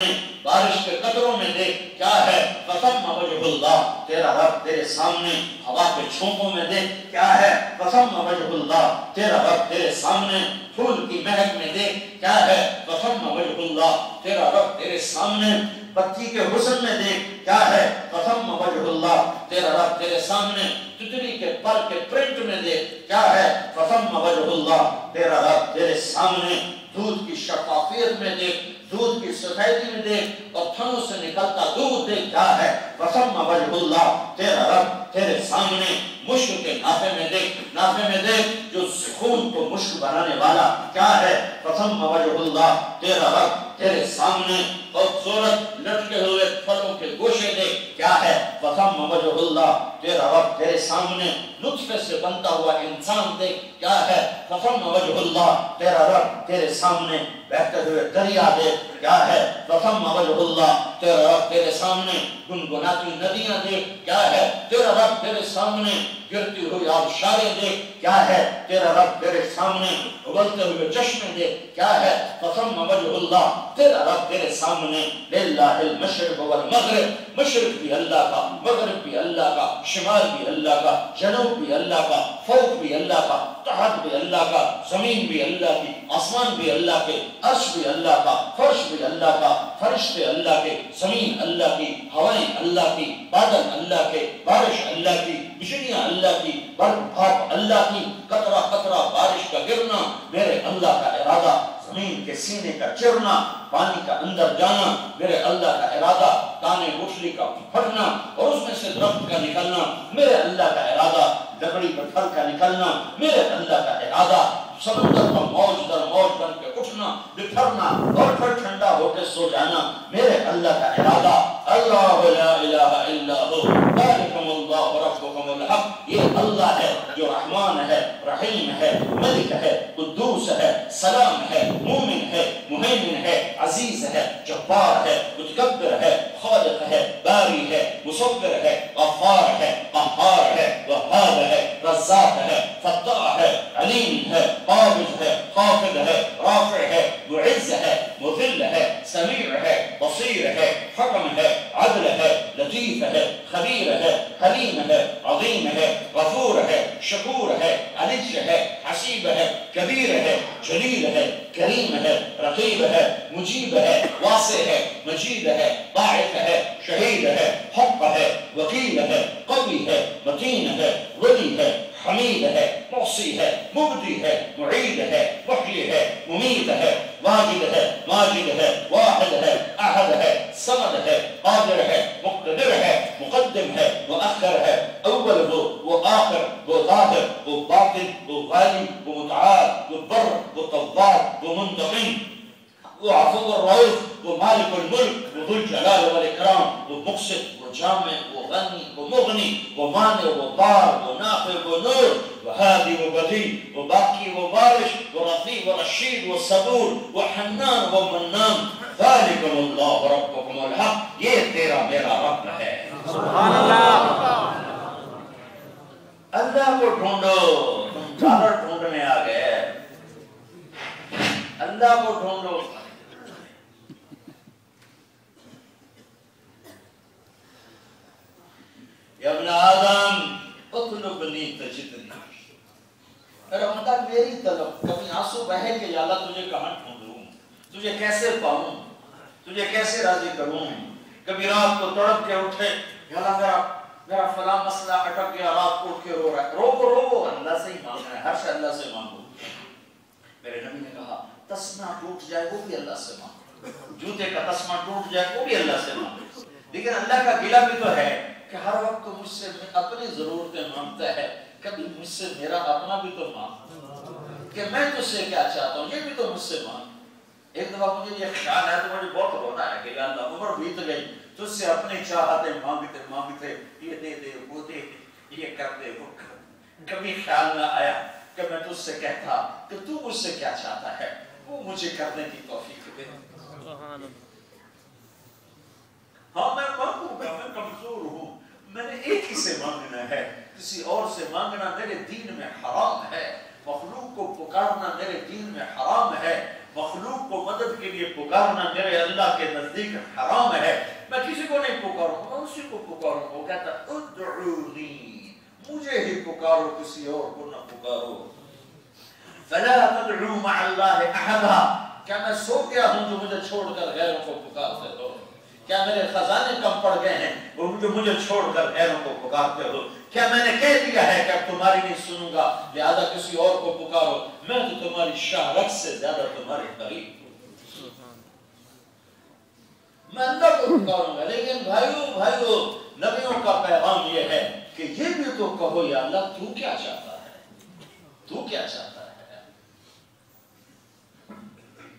بارش کے قطروں میں دیکھ کیا ہے فثم وجہ اللہ تیرا رب تیرے سامنے ہوا کے جھونکوں میں دیکھ کیا ہے فثم وجہ اللہ تیرا رب تیرے سامنے پھول کی مہک میں دیکھ کیا ہے فثم وجہ اللہ تیرا رب تیرے سامنے پتی کے حسن میں دیکھ کیا ہے فثم وجہ اللہ تیرا رب تیرے سامنے تتلی کے پر کے پرنٹ میں دیکھ کیا ہے فثم وجہ اللہ تیرا رب تیرے سامنے دودھ کی شفافیت میں دیکھ دودھ کی سفیدی میں دیکھ اور تھنوں سے نکلتا دودھ دیکھ کیا ہے فثم وجہ اللہ تیرا رب تیرے سامنے مشک کے نافے میں دیکھ جو خون کو مشک بنانے والا کیا ہے فثم وجہ اللہ تیرا رب تیرے سامنے خوبصورت لٹکے ہوئے پھلوں کے گوشے دیکھ کیا ہے فثم وجہ اللہ تیرا رب تیرے سامنے نطفے سے بنتا ہوا انسان دیکھ کیا ہے فثم وجہ اللہ تیرا رب تیرے سامنے بہتے ہوئے دریا دیکھ کیا ہے فثم وجہ اللہ تیرا رب تیرے سامنے گنگناتی ندیاں دیکھ کیا ہے تیرا رب تیرے سامنے گرتی ہوئی آبشاریں دیکھ کیا ہے تیرا رب تیرے سامنے ابلتے ہوئے چشمے دیکھ کیا ہے فثم وجہ اللہ تیرا رب تیرے سامنے للہ المشرق والمغرب مشرق بھی اللہ کا مغرب بھی اللہ کا شمال بھی اللہ کا جنوب بھی اللہ کا فوق بھی اللہ کا تحت بھی اللہ کا زمین بھی اللہ کی آسمان بھی اللہ کے عرش بھی اللہ کا فرش بھی اللہ کا فرشتے اللہ کے زمین اللہ کی ہوائیں اللہ کی بادل اللہ کے بارش اللہ کی بجلیاں اللہ کی برف بھاپ اللہ کی قطرہ قطرہ بارش کا گرنا میرے اللہ کا ارادہ زمین کے سینے کا چرنا پانی کا اندر جانا میرے اللہ کا ارادہ دانے گٹھلی کا پھٹنا اور اس میں سے درخت کا نکلنا میرے اللہ کا ارادہ لکڑی پر پھل کا نکلنا میرے اللہ کا ارادہ سمندر کا موج در موج بن کے اٹھنا بکھرنا اور پھر ٹھنڈا ہو کے سو جانا میرے اللہ کا ارادہ اللہ لا الہ الا ہو ذالکم اللہ ربکم الحق یہ اللہ ہے جو رحمان ہے رحیم ہے ملک ہے قدوس ہے سلام ہے مومن ہے مہیمن ہے عزیز ہے جبار ہے متکبر ہے خالق ہے باری ہے مصور ہے غفار ہے قہار ہے وہاب ہے رزاق ہے فتاح ہے علیم ہے قابض ہے خافض ہے رافع ہے معز ہے مذل ہے سمیع ہے بصیر ہے حکم ہے عدل ہے لطیف ہے خبیر ہے حلیم ہے عظیم ہے غفور ہے شکور ہے علج ہے حسیب ہے کبیر ہے جلیل ہے کریم ہے رقیب ہے مجیب ہے واسع ہے مجید ہے باعث ہے شہید ہے حق ہے وکیل ہے قوی ہے متین ہے ولی ہے حمید ہے محصی ہے مبدی ہے معید ہے محیی ہے ممیت ہے واجد ہے ماجد ہے واحد ہے احد ہے صمد ہے قادر ہے مقتدر ہے مقدم ہے مؤخر ہے اول ہو وہ آخر وہ ظاہر وہ باطن وہ غالب وہ متعال وہ بر وہ تواب وہ منتقم وہ عفو الرؤوف وہ مالک الملک وہ ذو الجلال والاکرام وہ مقسط وہ جامع وہ غنی وہ مغنی وہ مانع وہ ضار وہ نافع وہ نور وہ ہادی وہ بدیع وہ باقی وہ بارش وہ رفیع وہ رشید وہ صبور وہ حنان وہ منان ذالکم اللہ ربکم الحق یہ تیرا میرا رب ہے سبحان اللہ اللہ کو ڈھونڈو تم ڈالر ڈھونڈنے آ گئے اللہ کو ڈھونڈو یا ابن آدم اطلبنی تجدنی میرا مطلب میری طلب کبھی آنسو بہے کہ یا اللہ تجھے کہاں ڈھونڈوں تجھے کیسے پاؤں تجھے کیسے راضی کروں کبھی رات کو تڑپ کے اٹھے یا اللہ میرا فلاں مسئلہ اٹک گیا رات کو اٹھ کے رو رہا ہے رو اللہ سے ہی مانگنا ہے ہر شے اللہ سے مانگو میرے نبی نے کہا تسمہ ٹوٹ جائے وہ بھی اللہ سے مانگو جوتے کا تسمہ ٹوٹ جائے وہ بھی اللہ سے مانگو لیکن اللہ کا گلہ بھی تو ہے کہ ہر وقت تو مجھ سے اپنی ضرورتیں مانگتا ہے کبھی مجھ سے میرا اپنا بھی تو مانگ کہ میں تجھ سے کیا چاہتا ہوں یہ بھی تو مجھ سے مانگ ایک دفعہ مجھے یہ خیال ہے تو مجھے بہت رونا ہے کہ یا اللہ عمر بیت گئی تجھ سے اپنی چاہتے مانگتے یہ دے دے وہ دے دے یہ کر دے وہ کر کبھی خیال نہ آیا کہ میں تجھ سے کہتا کہ تو مجھ سے کیا چاہتا ہے وہ مجھے کرنے کی توفیق دے ہاں میں مانگوں گا میں کمزور ہوں میں نے ایک ہی سے مانگنا ہے کسی اور سے مانگنا میرے دین میں حرام ہے مخلوق کو پکارنا میرے دین میں حرام ہے مخلوق کو مدد کے لیے پکارنا میرے اللہ کے نزدیک حرام ہے. میں کسی کو نہیں پکاروں گا، میں اسی کو پکاروں گا. وہ کہتا ادعونی، مجھے ہی پکارو، کسی اور کو نہ پکارو. فلا تدعو مع اللہ احدا، کیا میں سو گیا ہوں جو مجھے چھوڑ کر غیروں کو پکارتے ہو؟ کیا میرے خزانے کم پڑ گئے ہیں جو مجھے چھوڑ کر غیروں کو پکارتے ہو؟ کیا میں نے کہہ دیا ہے کہ اب تمہاری نہیں سنوں گا لہذا کسی اور کو پکارو؟ میں تو تمہاری شہرت سے زیادہ تمہارے قریب ہوں، میں اللہ کو پکاروں گا. لیکن بھائیو نبیوں کا پیغام یہ ہے کہ یہ بھی تو کہو یا اللہ تو کیا چاہتا ہے، تو کیا چاہتا ہے.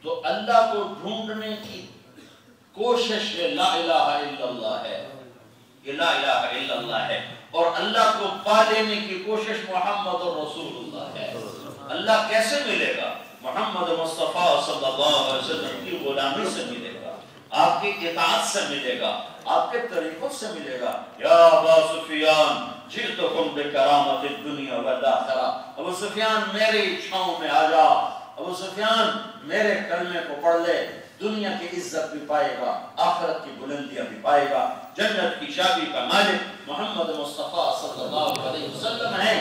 تو اللہ کو ڈھونڈنے کی کوشش لا الہ الا اللہ ہے، یہ لا الہ الا اللہ ہے. اور اللہ کو پا لینے کی کوشش محمد رسول اللہ ہے. اللہ کیسے ملے گا؟ محمد مصطفیٰ صلی اللہ علیہ وسلم کی غلامی سے ملے گا، آپ کی اطاعت سے ملے گا، آپ کے طریقوں سے ملے گا. یا ابا سفیان جئتکم بکرامت الدنیا والآخرہ، ابو سفیان میری چھاؤں میں آ جا، ابو سفیان میرے کلمے کو پڑھ لے، دنیا کی عزت بھی پائے گا، آخرت کی بلندیاں بھی پائے گا. جنت کی چابی کا مالک محمد مصطفیٰ صلی اللہ علیہ وسلم ہے.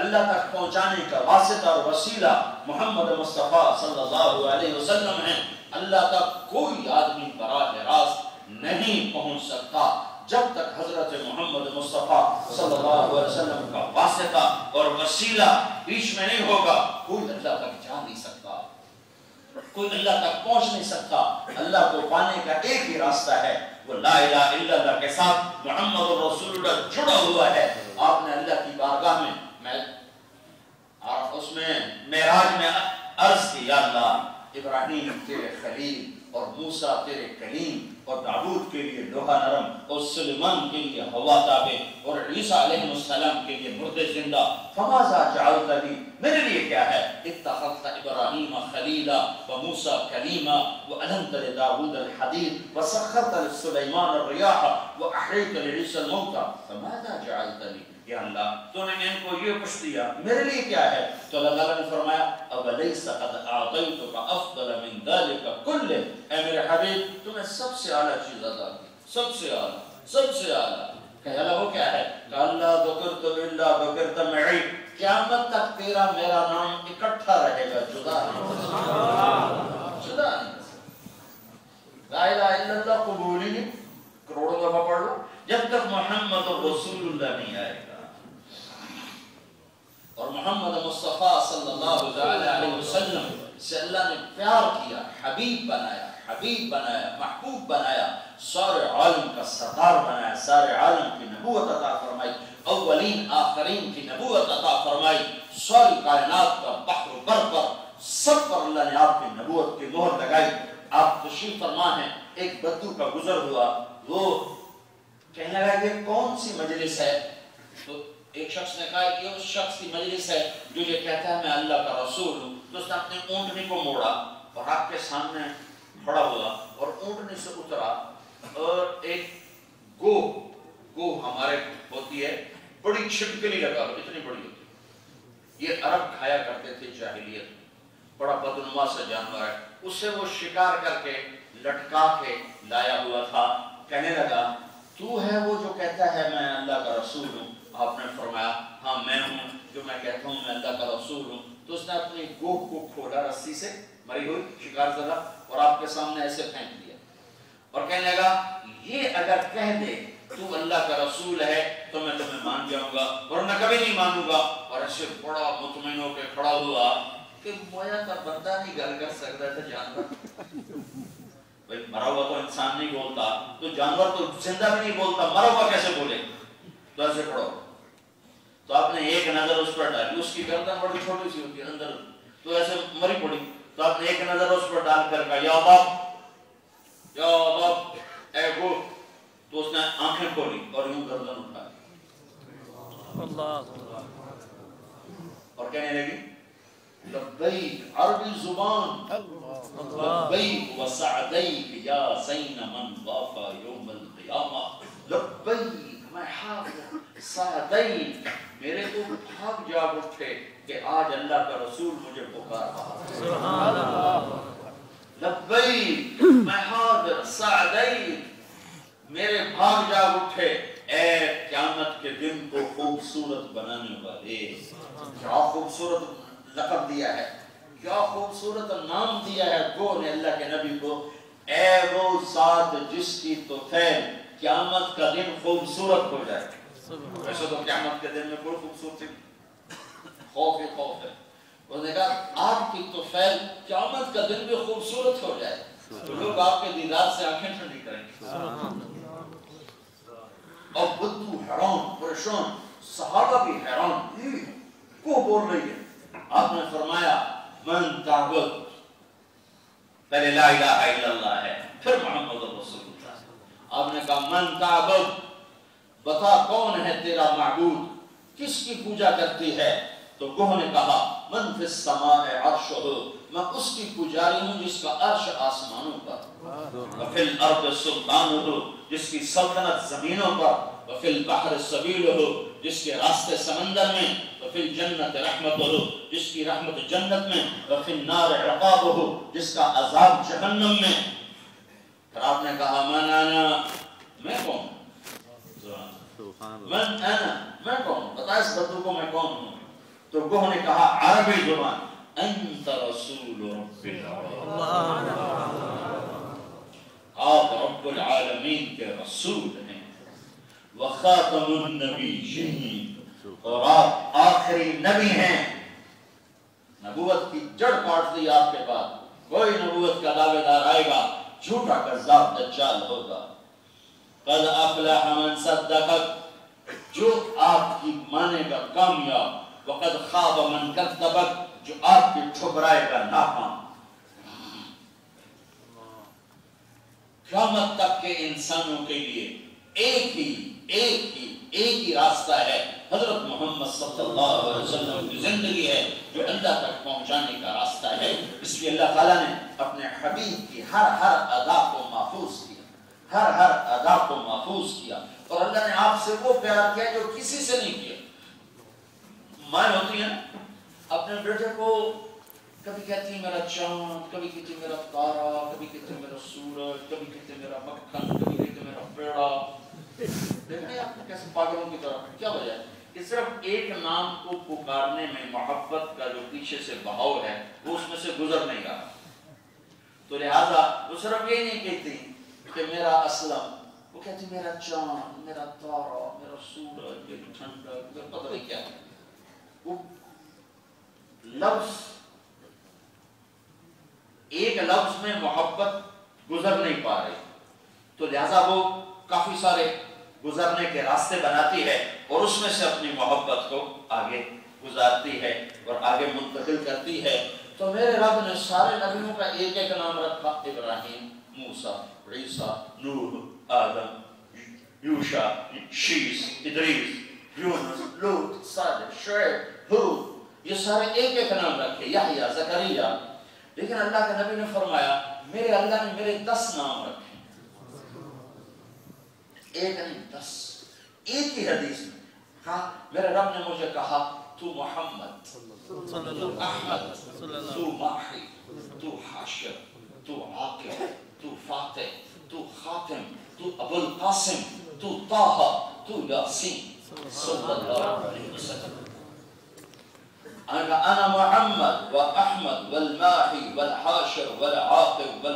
اللہ تک پہنچانے کا واسطہ اور وسیلہ محمد مصطفیٰ صلی اللہ علیہ وسلم ہے. اللہ تک کوئی آدمی براہ راست نہیں پہنچ سکتا جب تک حضرت محمد مصطفیٰ صلی اللہ علیہ وسلم کا واسطہ اور وسیلہ بیچ میں نہیں ہوگا. کوئی اللہ تک جا نہیں سکتا، کوئی اللہ تک پہنچ نہیں سکتا. اللہ کو پانے کا ایک ہی راستہ ہے، وہ لا الہ الا اللہ کے ساتھ محمد رسول اللہ جڑا ہوا ہے. آپ نے اللہ کی بارگاہ میں اس میں معراج میں عرض کی، یا اللہ ابراہیم تیرے خلیل اور موسیٰ تیرے کلیم اور داؤد کے لیے لوہا نرم اور سلیمان کے لیے ہوا تابع اور عیسیٰ علیہ السلام کے لیے مردے زندہ، فماذا جعلت لی، میرے لیے کیا ہے؟ اتخذت ابراہیم خلیلا وموسیٰ کلیما وألنت لداود الحدید وسخرت لسلیمان الریاح وأحییت لعیسیٰ الموتى فماذا جعلت لی. یا اللہ تو نے ان کو یہ کچھ دیا، میرے لیے کیا ہے؟ تو اللہ تعالیٰ نے فرمایا اَوَلَيْسَ قَدْ أَعْطَيْتُكَ أَفْضَلَ مِنْ ذَلِكَ كُلِّهِ، اے میرے حبیب تمہیں سب سے اعلیٰ چیز عطا کی، سب سے اعلیٰ، سب سے اعلیٰ. کہ اللہ وہ کیا ہے؟ کہ اللہ ذکرت باللہ ذکرت معی، قیامت تک تیرا میرا نام اکٹھا رہے گا، جدا نہیں، جدا نہیں. لا الہ الا اللہ قبولی نہیں، کروڑوں دفعہ پڑھ لو، جب تک محمد رسول اللہ نہیں آئے گا. اور محمد مصطفیٰ صلی اللہ علیہ وسلم سے اللہ نے پیار کیا، حبیب بنایا، حبیب بنایا، محبوب بنایا، سارے عالم کا سردار بنایا، سارے عالم کی نبوت عطا فرمائی، اولین آخرین کی نبوت عطا فرمائی، ساری کائنات کا بحر بر پر سب پر اللہ نے آپ کی نبوت کی مہر لگائی. آپ تشریف فرما ہیں، ایک بدو کا گزر ہوا، وہ کہنے لگا یہ کون سی مجلس ہے؟ تو ایک شخص نے کہا کہ یہ اس شخص کی مجلس ہے جو یہ کہتا ہے میں اللہ کا رسول ہوں. تو اس نے اپنے اونٹنی کو موڑا اور آپ کے سامنے کھڑا ہوا اور اونٹنی سے اترا اور ایک گو ہمارے ہوتی ہے بڑی چھپکلی لگا، اتنی بڑی ہوتی ہے، یہ عرب کھایا کرتے تھے جاہلیت میں، بڑا بدنما سے جانور ہے. اس سے وہ شکار کر کے لٹکا کے لایا ہوا تھا. کہنے لگا تو ہے وہ جو کہتا ہے میں اللہ کا رسول ہوں؟ آپ نے فرمایا ہاں میں ہوں جو میں کہتا ہوں میں اللہ کا رسول ہوں. تو اس نے اپنی گوہ کو کھولا رسی سے مری ہوئی شکار زدہ اور آپ کے سامنے ایسے پھینک دیا اور کہنے لگا یہ اگر کہہ دے تو اللہ کا رسول ہے تو میں تمہیں مان جاؤں گا ورنہ کبھی نہیں مانوں گا. اور ایسے بڑا مطمئن ہو کے کھڑا ہوا کہ مویا کا بندہ نہیں گل کر سکتا تھا جانور. بھئی مرا ہوا تو انسان نہیں بولتا تو جانور تو زندہ بھی نہیں بولتا، مرا ہوا کیسے بولے؟ تو ایسے کھڑا ہو. تو آپ نے ایک نظر اس پر ڈالی، اس کی گردن بڑی چھوٹی سی ہوتی ہے اندر، تو ایسے مری پڑی. تو آپ نے ایک نظر اس پر ڈال کر کہا یا باپ، یا باپ اے گو. تو اس نے آنکھیں کھولی اور یوں گردن اٹھا اور کہنے لگی لبیک، عربی زبان، لبیک وسعدیک یا زین من وافا یوم القیامہ. لبیک میں حاضر، سعدیک میرے تو وہ بھاگ جاگ اٹھے کہ آج اللہ کا رسول مجھے پکار رہا ہے. سبحان اللہ. لبیک میں حاضر سعدین. میرے بھاگ جاگ اٹھے اے قیامت کے دن کو خوبصورت بنانے والے. کیا خوبصورت لقب دیا ہے, کیا خوبصورت نام دیا ہے گو نے اللہ کے نبی کو. اے وہ ذات جس کی طفیل قیامت کا دن خوبصورت ہو جائے. ویسے تو قیامت کے دن میں کوئی خوبصورتی خوف ہی خوف ہے. انہوں نے کہا آپ کی طفیل قیامت کا دن بھی خوبصورت ہو جائے تو لوگ آپ کے دیدار سے آنکھیں ٹھنڈی کریں گے. اور بدو حیران پریشان, صحابہ بھی حیران, کو بول رہی ہے. آپ نے فرمایا من تعبد, پہلے لا الہ الا اللہ ہے پھر محمد رسول اللہ. آپ نے کہا من تعبد, بتا کون ہے تیرا معبود, کس کی پوجا کرتی ہے. تو کوہ نے کہا من فی السماء عرشہ, میں اس کی پجاری ہوں جس کا عرش آسمانوں پر. وفی الارض سلطانہ, جس کی سلطنت زمینوں پر. وفی البحر سبیلہ, جس کے راستے سمندر میں. وفی الجنت رحمتہ, جس کی رحمت جنت میں. وفی النار عقابہ, جس کا عذاب جہنم میں. پھر آپ نے کہا من انا, میں کون. من انا, میں کون, بتا اس بدو کو میں کون ہوں. تو گوہ نے کہا عربی زبان, انت رسول رب العالمین, آپ رب العالمین کے رسول ہیں. وخاتم النبیین, اور آپ آخری نبی ہیں. نبوت کی جڑ کاٹ دی آپ کے بعد. کوئی نبوت کا دعوے دار آئے گا جھوٹا کذاب دجال ہوگا. قد افلح من صدقک, جو آپ کی مانے گا کامیاب. وقد خاب من کذبک, جو آپ کی ٹھکرائے گا ناکام. قیامت تک کے انسانوں کے لیے ایک ہی راستہ ہے, حضرت محمد صلی اللہ علیہ وسلم کی زندگی ہے جو اللہ تک پہنچانے کا راستہ ہے. اس لیے اللہ تعالیٰ نے اپنے حبیب کی ہر ادا کو محفوظ کیا, ہر ادا کو محفوظ کیا. اور اللہ نے آپ سے وہ پیار کیا جو کسی سے نہیں کیا. ماں ہوتی ہیں اپنے بیٹے کو کبھی کہتی ہیں میرا چاند, کبھی کہتی ہیں میرا تارا, کبھی کہتی ہیں میرا سورج, کبھی کہتی ہیں میرا مکھن, کبھی کہتی ہیں میرا پیڑا. دیکھیں آپ کو کیسے پاگلوں کی طرح. کیا وجہ ہے کہ صرف ایک نام کو پکارنے میں محبت کا جو پیچھے سے بہاؤ ہے وہ اس میں سے گزر نہیں رہا. تو لہٰذا وہ صرف یہ نہیں کہتی کہ میرا اسلم, وہ کہتی میرا چاند, میرا تارا, میرا سورج, میری ٹھنڈک, میرا پتہ نہیں کیا ہے. وہ لفظ ایک لفظ میں محبت گزر نہیں پا رہی, تو لہذا وہ کافی سارے گزرنے کے راستے بناتی ہے اور اس میں سے اپنی محبت کو آگے گزارتی ہے اور آگے منتقل کرتی ہے. تو میرے رب نے سارے نبیوں کا ایک ایک نام رکھا, ابراہیم, موسیٰ, عیسیٰ, نوح, آدم, یوشع, شیس, ادریس, یونس, لوط, صالح, شعیب, ہود, یہ سارے ایک ایک نام رکھے, یحییٰ, زکریا. لیکن اللہ کے نبی نے فرمایا میرے اللہ نے میرے 10 نام رکھے, ایک نہیں 10. ایک ہی حدیث میں کہا میرے رب نے مجھے کہا تو محمد, تو احمد, تو ماحی, تو حاشر, تو عاقب, تو فاتح, تو خاتم, تو ابو القاسم, تو طه, تو یاسین صلی اللہ علیہ وسلم. انا محمد واحمد والماحی والحاشر والعاقب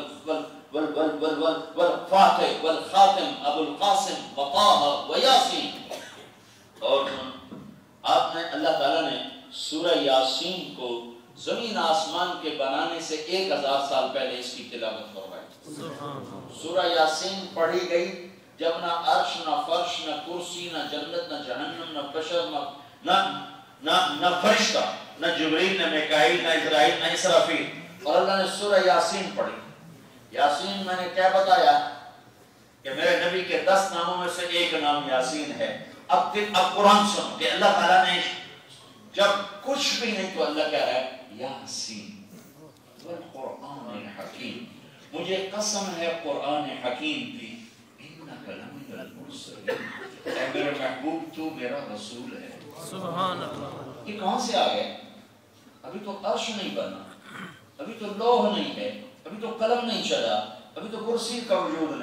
والفاتح والخاتم ابو القاسم وطه ویاسین. اور آپ نے اللہ تعالیٰ نے سورہ یاسین کو زمین آسمان کے بنانے سے 1000 سال پہلے اس کی تلاوت کروائی. سورہ یاسین پڑھی گئی جب نہ عرش, نہ فرش, نہ کرسی, نہ جنت, نہ جہنم, نہ بشر, نہ فرشتہ, نہ جبریل, نہ میکائیل, نہ اسرائیل, نہ اسرافیل, اور اللہ نے سورہ یاسین پڑھی. یاسین میں نے کیا بتایا کہ میرے نبی کے 10 ناموں میں سے ایک نام یاسین ہے. اب قرآن سنو کہ اللہ تعالیٰ نے جب کچھ بھی نہیں تو اللہ کہہ رہا ہے یاسین والقرآن الحکیم, مجھے قسم ہے قرآن حکیم کی, انک لمن المرسلین، اے میرے محبوب تو میرا رسول ہے۔ سبحان اللہ۔ یہ کہاں سے آ گئے؟ ابھی تو عرش نہیں بنا، ابھی تو لوح نہیں ہے، ابھی تو قلم نہیں چلا، ابھی تو کرسی کا وجود نہیں۔